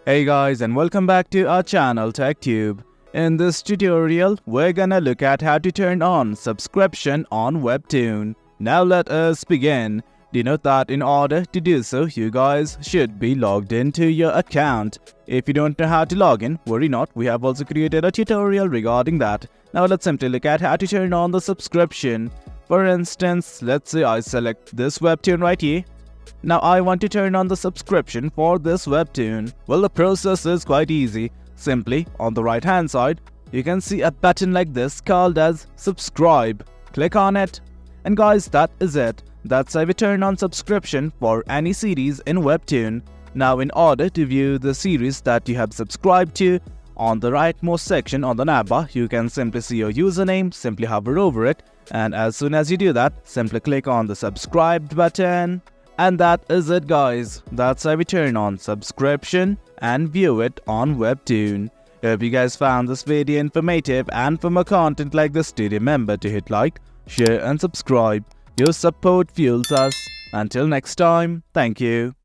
Hey guys, and welcome back to our channel TechTube. In this tutorial, we're gonna look at how to turn on subscription on Webtoon. Now let us begin. Denote that in order to do so, you guys should be logged into your account. If you don't know how to log in, worry not, we have also created a tutorial regarding that. Now let's simply look at how to turn on the subscription. For instance, let's say I select this Webtoon right here. Now I want to turn on the subscription for this Webtoon. Well, the process is quite easy. Simply, on the right hand side, you can see a button like this called as subscribe. Click on it. And guys, that is it. That's how we turn on subscription for any series in Webtoon. Now in order to view the series that you have subscribed to, on the rightmost section on the navbar, you can simply see your username, simply hover over it. And as soon as you do that, simply click on the subscribed button. And that is it guys, that's how we turn on subscription and view it on Webtoon. Hope you guys found this video informative, and for more content like this, do remember to hit like, share and subscribe. Your support fuels us. Until next time, thank you.